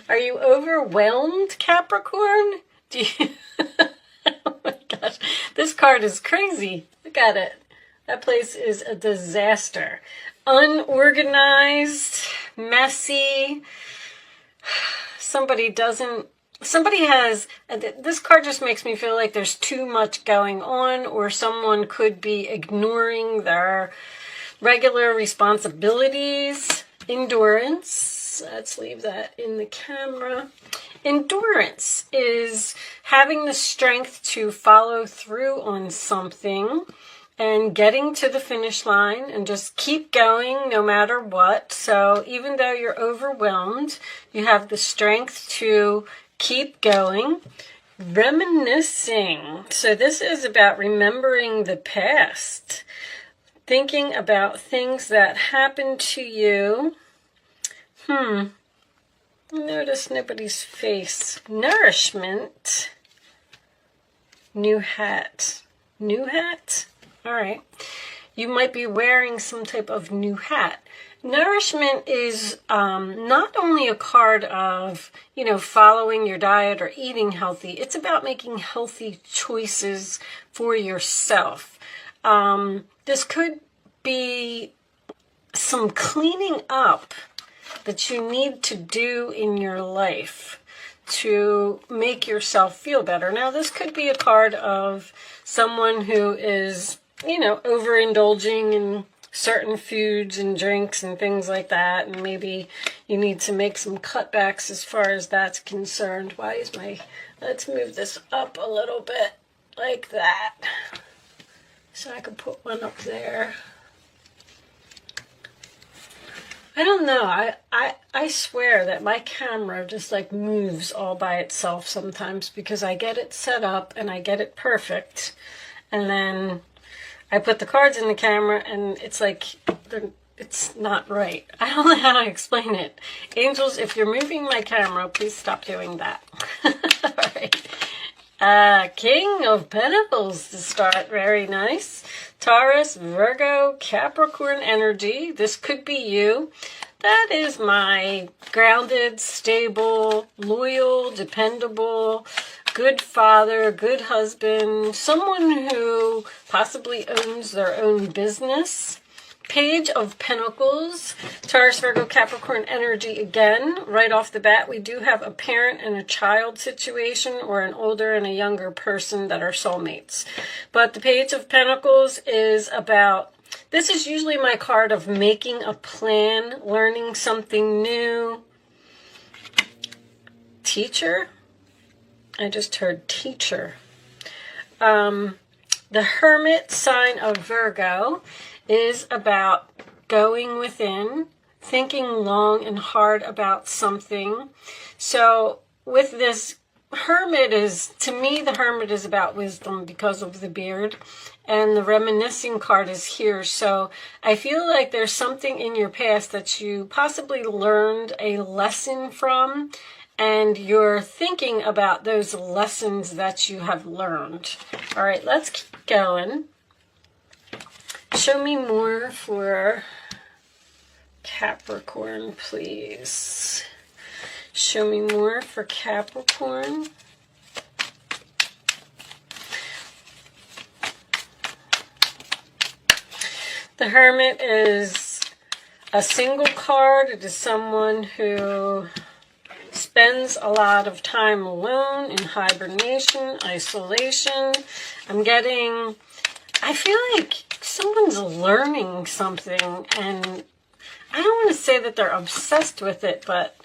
Are you overwhelmed, Capricorn? Do you... Oh my gosh, this card is crazy. Look at it. That place is a disaster. Unorganized, messy. Somebody has, this card just makes me feel like there's too much going on, or someone could be ignoring their regular responsibilities. Endurance, let's leave that in the camera. Endurance is having the strength to follow through on something and getting to the finish line and just keep going no matter what. So even though you're overwhelmed, you have the strength to keep going. Reminiscing. So this is about remembering the past. Thinking about things that happened to you. Notice nobody's face. Nourishment. New hat. New hat? All right. You might be wearing some type of new hat. Nourishment is not only a card of, following your diet or eating healthy. It's about making healthy choices for yourself. This could be some cleaning up that you need to do in your life to make yourself feel better. Now, this could be a card of someone who is, overindulging in certain foods and drinks and things like that, and maybe you need to make some cutbacks as far as that's concerned. Let's move this up a little bit like that, so I could put one up there. I don't know, I swear that my camera just moves all by itself sometimes, because I get it set up and I get it perfect, and then I put the cards in the camera and it's it's not right. I don't know how to explain it. Angels, if you're moving my camera, please stop doing that. All right. King of Pentacles to start. Very nice. Taurus, Virgo, Capricorn energy. This could be you. That is my grounded, stable, loyal, dependable, good father, good husband, someone who possibly owns their own business. Page of Pentacles, Taurus, Virgo, Capricorn energy again. Right off the bat, we do have a parent and a child situation, or an older and a younger person that are soulmates. But the Page of Pentacles is about, this is usually my card of making a plan, learning something new. Teacher? I just heard teacher. The Hermit sign of Virgo is about going within, thinking long and hard about something. So with this Hermit to me, the Hermit is about wisdom because of the beard. And the reminiscing card is here. So I feel like there's something in your past that you possibly learned a lesson from, and you're thinking about those lessons that you have learned. All right, let's keep going. Show me more for Capricorn, please. Show me more for Capricorn. The Hermit is a single card. It is someone who spends a lot of time alone, in hibernation, isolation. I feel like someone's learning something, and I don't want to say that they're obsessed with it, but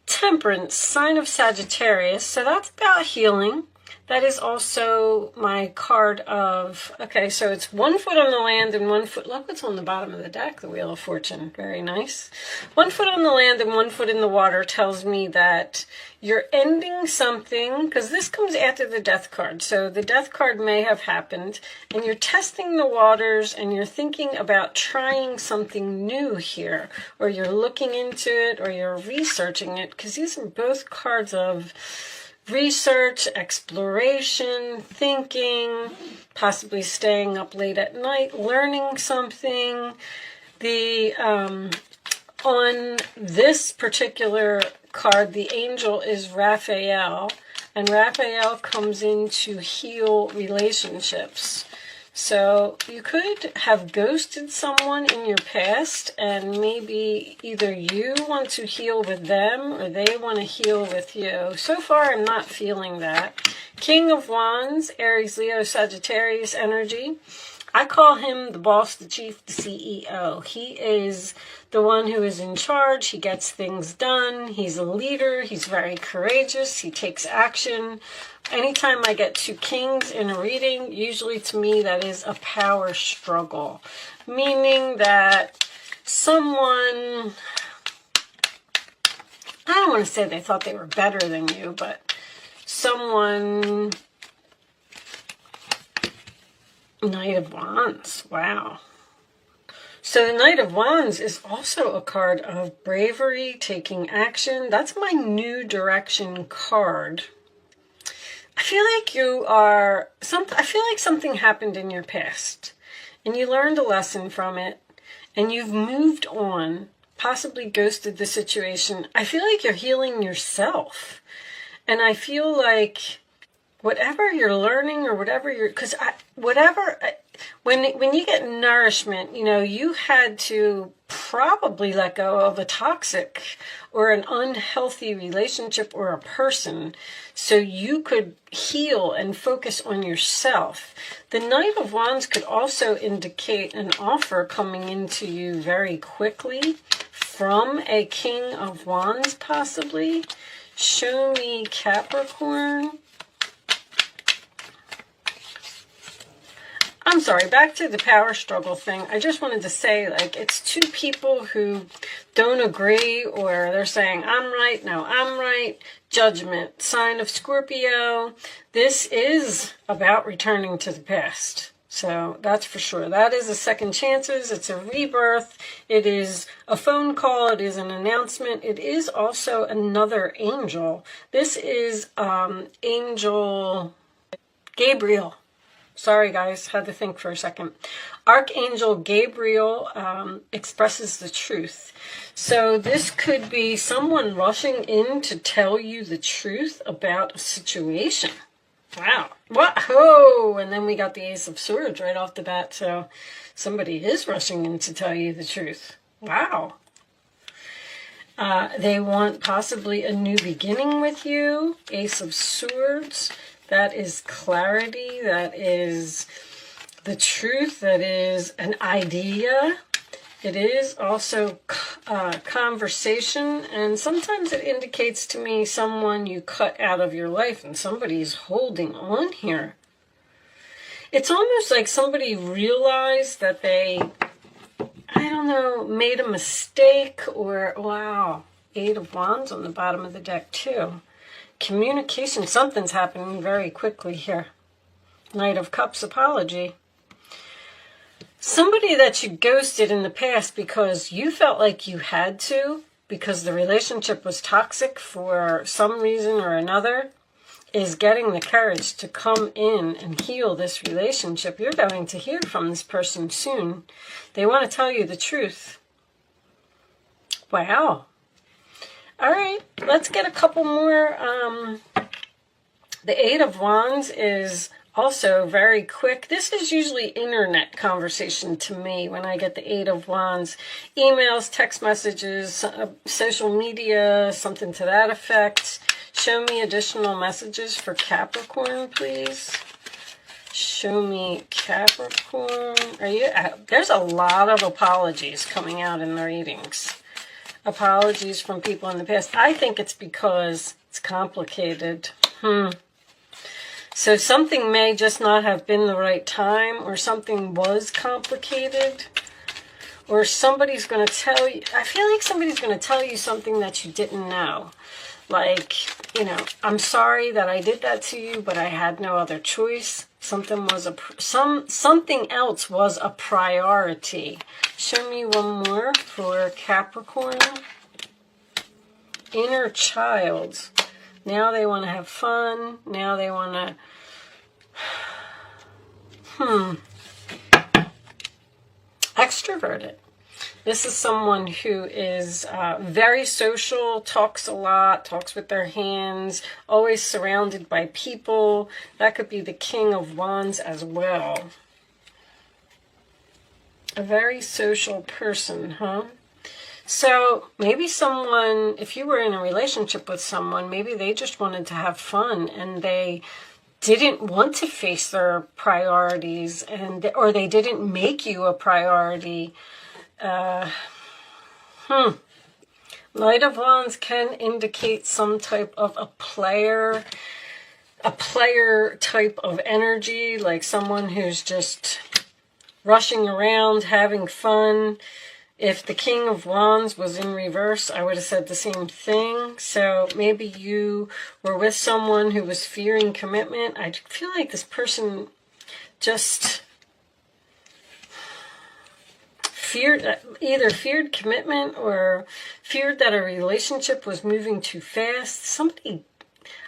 Temperance, sign of Sagittarius. So that's about healing. That is also my card of, okay, so it's 1 foot on the land and 1 foot, look what's on the bottom of the deck, the Wheel of Fortune. Very nice. 1 foot on the land and 1 foot in the water tells me that you're ending something, because this comes after the Death card. So the Death card may have happened, and you're testing the waters, and you're thinking about trying something new here, or you're looking into it, or you're researching it, because these are both cards of research, exploration, thinking, possibly staying up late at night, learning something. On this particular card, the angel, is Raphael. And Raphael comes in to heal relationships. So you could have ghosted someone in your past, and maybe either you want to heal with them or they want to heal with you. So far, I'm not feeling that. King of Wands, Aries, Leo, Sagittarius energy. I call him the boss, the chief, the CEO. He is the one who is in charge. He gets things done. He's a leader. He's very courageous. He takes action. Anytime I get two kings in a reading, usually to me that is a power struggle. Meaning that someone, I don't want to say they thought they were better than you, but someone... Knight of Wands. Wow. So the Knight of Wands is also a card of bravery, taking action. That's my new direction card. I feel like I feel like something happened in your past and you learned a lesson from it and you've moved on, possibly ghosted the situation. I feel like you're healing yourself. And I feel like whatever you're learning or whatever you're, because when you get nourishment, you know, you had to probably let go of a toxic or an unhealthy relationship or a person so you could heal and focus on yourself. The Knight of Wands could also indicate an offer coming into you very quickly from a King of Wands, possibly. Show me Capricorn. I'm sorry, back to the power struggle thing. I just wanted to say, like, it's two people who don't agree, or they're saying, I'm right, no, I'm right. Judgment, sign of Scorpio. This is about returning to the past. So that's for sure. That is a second chances. It's a rebirth. It is a phone call. It is an announcement. It is also another angel. This is Angel Gabriel. Sorry, guys, had to think for a second. Archangel Gabriel expresses the truth. So this could be someone rushing in to tell you the truth about a situation. Wow. Whoa! And then we got the Ace of Swords right off the bat. So somebody is rushing in to tell you the truth. Wow. They want possibly a new beginning with you. Ace of Swords. That is clarity, that is the truth, that is an idea. It is also conversation, and sometimes it indicates to me someone you cut out of your life and somebody's holding on here. It's almost like somebody realized that they, I don't know, made a mistake or, wow, Eight of Wands on the bottom of the deck too. Communication, something's happening very quickly here. Knight of Cups, apology. Somebody that you ghosted in the past because you felt like you had to, because the relationship was toxic for some reason or another, is getting the courage to come in and heal this relationship. You're going to hear from this person soon. They want to tell you the truth. Wow. All right, let's get a couple more. The Eight of Wands is also very quick. This is usually internet conversation to me when I get the Eight of Wands. Emails, text messages, social media, something to that effect. Show me additional messages for Capricorn, please. Show me Capricorn. There's a lot of apologies coming out in the readings. Apologies from people in the past. I think it's because it's complicated. So something may just not have been the right time, or something was complicated, or somebody's going to tell you, I feel like somebody's going to tell you something that you didn't know. Like, you know, I'm sorry that I did that to you, but I had no other choice. Something else was a priority. Show me one more for Capricorn. Inner child. Now they want to have fun. Now they want to... Extroverted. This is someone who is very social, talks a lot, talks with their hands, always surrounded by people. That could be the King of Wands as well. A very social person, huh? So maybe someone, if you were in a relationship with someone, maybe they just wanted to have fun and they didn't want to face their priorities, or they didn't make you a priority. Knight of Wands can indicate some type of a player type of energy, like someone who's just rushing around, having fun. If the King of Wands was in reverse, I would have said the same thing. So maybe you were with someone who was fearing commitment. I feel like this person just either feared commitment or feared that a relationship was moving too fast. Somebody,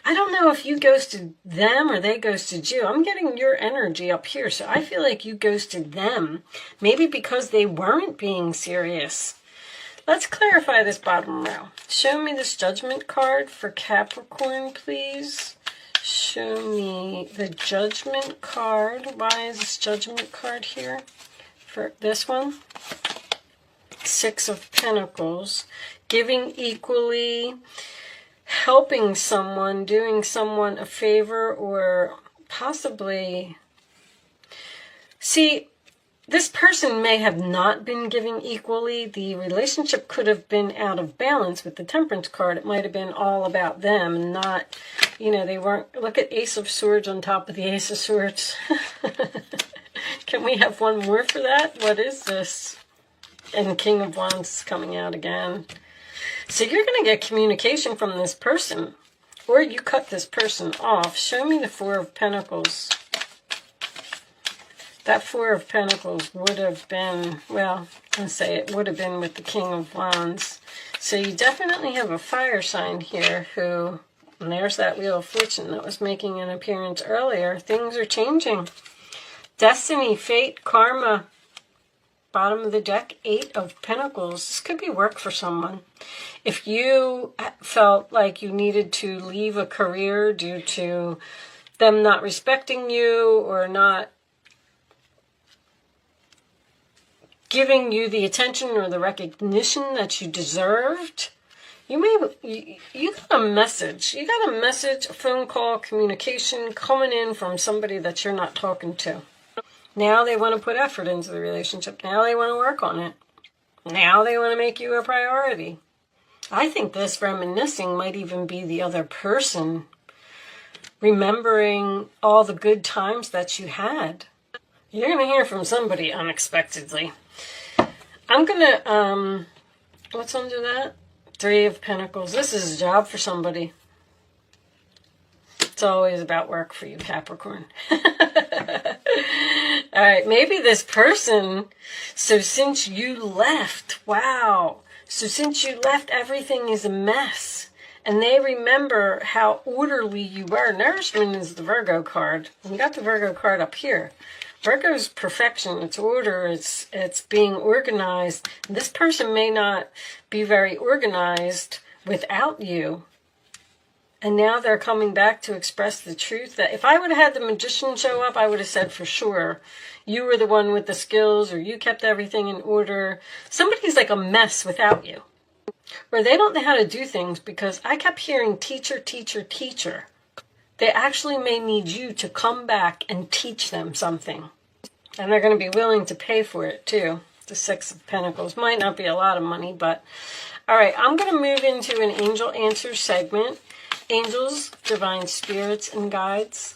I don't know if you ghosted them or they ghosted you. I'm getting your energy up here, so I feel like you ghosted them. Maybe because they weren't being serious. Let's clarify this bottom row. Show me this Judgment card for Capricorn, please. Show me the Judgment card. Why is this Judgment card here for this one? Six of Pentacles. Giving equally, helping someone, doing someone a favor, or possibly... See, this person may have not been giving equally. The relationship could have been out of balance with the Temperance card. It might have been all about them and not, they weren't... Look at Ace of Swords on top of the Ace of Swords. Can we have one more for that? What is this? And King of Wands coming out again. So you're going to get communication from this person, or you cut this person off. Show me the Four of Pentacles. That Four of Pentacles would have been, well, let's say it would have been with the King of Wands. So you definitely have a fire sign here who, and there's that Wheel of Fortune that was making an appearance earlier. Things are changing. Destiny, fate, karma. Bottom of the deck, Eight of Pentacles. This could be work for someone. If you felt like you needed to leave a career due to them not respecting you or not giving you the attention or the recognition that you deserved, you got a message. You got a message, a phone call, communication coming in from somebody that you're not talking to. Now they want to put effort into the relationship. Now they want to work on it. Now they want to make you a priority. I think this reminiscing might even be the other person remembering all the good times that you had. You're going to hear from somebody unexpectedly. I'm going to, what's under that? Three of Pentacles. This is a job for somebody. It's always about work for you, Capricorn. All right, maybe this person, so since you left, wow. So since you left, everything is a mess. And they remember how orderly you were. Nourishment is the Virgo card. You got the Virgo card up here. Virgo's perfection, it's order, it's being organized. This person may not be very organized without you. And now they're coming back to express the truth. That if I would have had the Magician show up, I would have said for sure, you were the one with the skills, or you kept everything in order. Somebody's like a mess without you. Or they don't know how to do things, because I kept hearing teacher, teacher, teacher. They actually may need you to come back and teach them something. And they're going to be willing to pay for it too. The Six of Pentacles. Might not be a lot of money, but... All right, I'm going to move into an Angel Answers segment. Angels, divine spirits, and guides.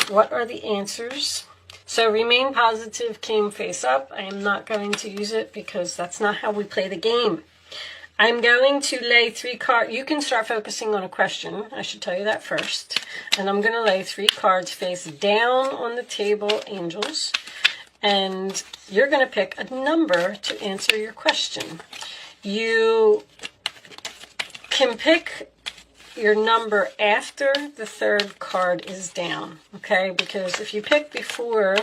What are the answers? So remain positive, came face up. I am not going to use it because that's not how we play the game. I'm going to lay 3 cards. You can start focusing on a question. I should tell you that first. And I'm going to lay 3 cards face down on the table, angels. And you're going to pick a number to answer your question. You can pick your number after the 3rd card is down, okay? Because if you pick before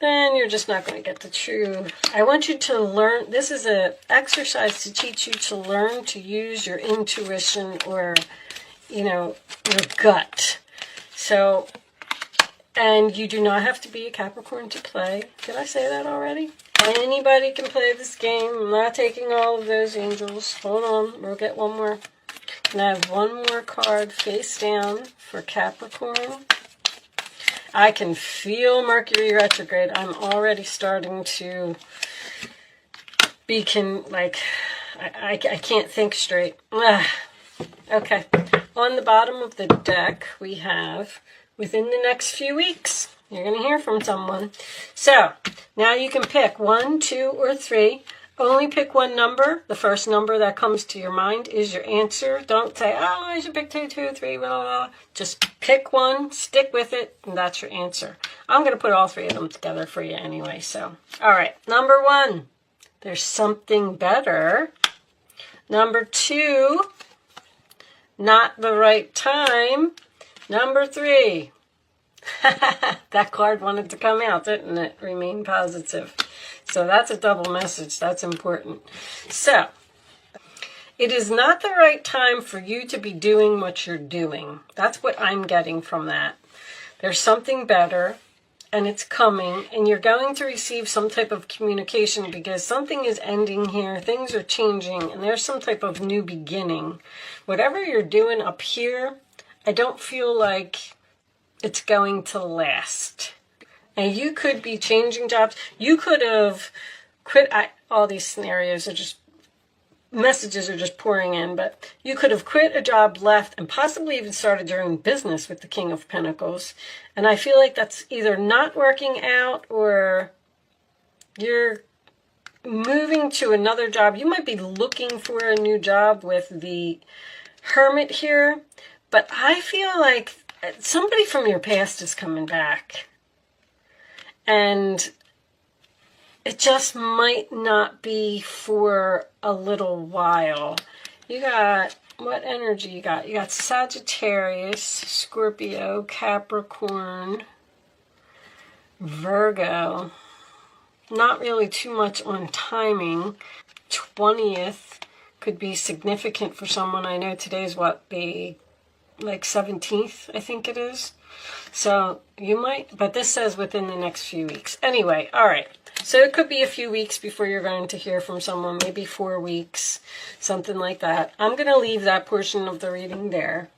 then you're just not going to get the true. I want you to learn. This is an exercise to teach you to learn to use your intuition or, your gut. So, and you do not have to be a Capricorn to play. Did I say that already? Anybody can play this game. I'm not taking all of those angels. Hold on. We'll get one more. And I have one more card face down for Capricorn. I can feel Mercury retrograde. I'm already starting to be, I can't think straight. Okay. On the bottom of the deck, we have, within the next few weeks, you're going to hear from someone. So, now you can pick 1, 2, or 3. Only pick one number. The first number that comes to your mind is your answer. Don't say, oh, I should pick 2, 2, 3, blah, blah, blah. Just pick one, stick with it, and that's your answer. I'm going to put all 3 of them together for you anyway. So, all right. Number 1, there's something better. Number 2, not the right time. Number 3, that card wanted to come out, didn't it? Remain positive. So that's a double message. That's important. So, it is not the right time for you to be doing what you're doing. That's what I'm getting from that. There's something better, and it's coming, and you're going to receive some type of communication because something is ending here. Things are changing, and there's some type of new beginning. Whatever you're doing up here, I don't feel like it's going to last. And you could be changing jobs. You could have quit. All these scenarios are just, messages are just pouring in. But you could have quit a job, left, and possibly even started your own business with the King of Pentacles. And I feel like that's either not working out or you're moving to another job. You might be looking for a new job with the Hermit here. But I feel like somebody from your past is coming back. And it just might not be for a little while. You got, what energy you got? You got Sagittarius, Scorpio, Capricorn, Virgo. Not really too much on timing. 20th could be significant for someone. I know today's the 17th, I think it is. So you might, but this says within the next few weeks. Anyway, all right. So it could be a few weeks before you're going to hear from someone, maybe 4 weeks, something like that. I'm going to leave that portion of the reading there.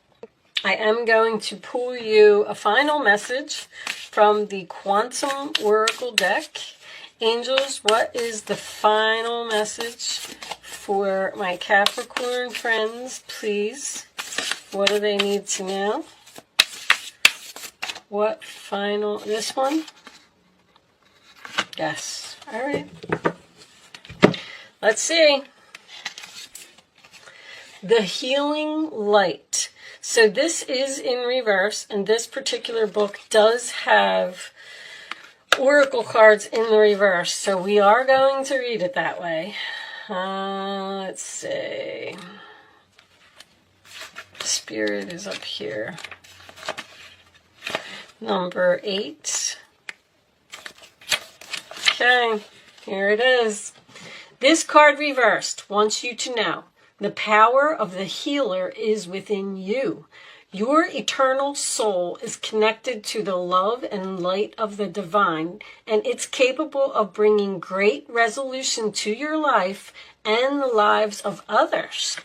I am going to pull you a final message from the Quantum Oracle deck. Angels, what is the final message for my Capricorn friends, please? What do they need to know? What final, this one? Yes. All right. Let's see. The Healing Light. So this is in reverse, and this particular book does have oracle cards in the reverse. So we are going to read it that way. Let's see. Spirit is up here. Number 8. Okay, here it is. This card reversed wants you to know the power of the healer is within you. Your eternal soul is connected to the love and light of the divine, and it's capable of bringing great resolution to your life and the lives of others.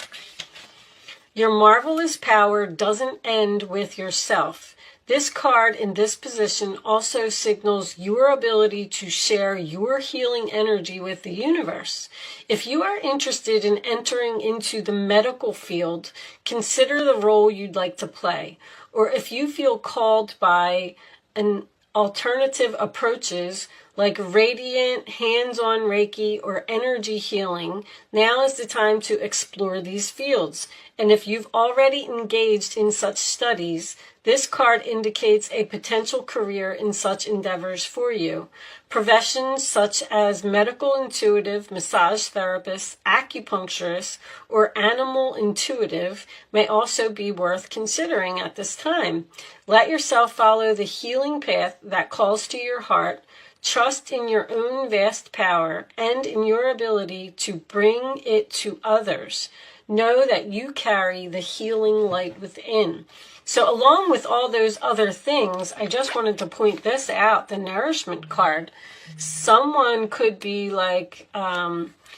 Your marvelous power doesn't end with yourself. This card in this position also signals your ability to share your healing energy with the universe. If you are interested in entering into the medical field, consider the role you'd like to play. Or if you feel called by an alternative approaches like radiant, hands-on Reiki, or energy healing, now is the time to explore these fields. And if you've already engaged in such studies, this card indicates a potential career in such endeavors for you. Professions such as medical intuitive, massage therapist, acupuncturist, or animal intuitive may also be worth considering at this time. Let yourself follow the healing path that calls to your heart. Trust in your own vast power and in your ability to bring it to others. Know that you carry the healing light within. So along with all those other things, I just wanted to point this out, the nourishment card. Someone could be like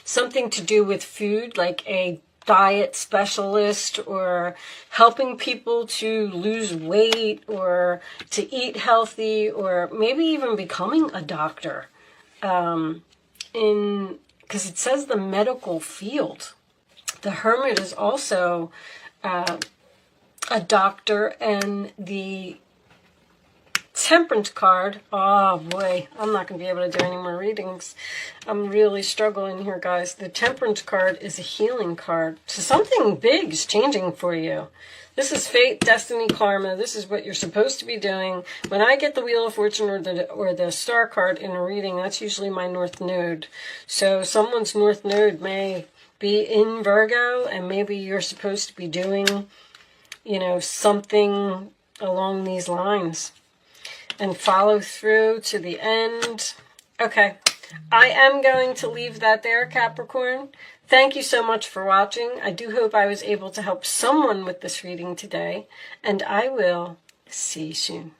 something to do with food, like a diet specialist, or helping people to lose weight or to eat healthy, or maybe even becoming a doctor. Because it says the medical field. The Hermit is also a doctor, and the Temperance card, oh boy, I'm not going to be able to do any more readings. I'm really struggling here, guys. The Temperance card is a healing card. So something big is changing for you. This is fate, destiny, karma. This is what you're supposed to be doing. When I get the Wheel of Fortune or the Star card in a reading, that's usually my North Node. So someone's North Node may be in Virgo, and maybe you're supposed to be doing, you know, something along these lines. And follow through to the end. Okay, I am going to leave that there, Capricorn. Thank you so much for watching. I do hope I was able to help someone with this reading today. And I will see you soon.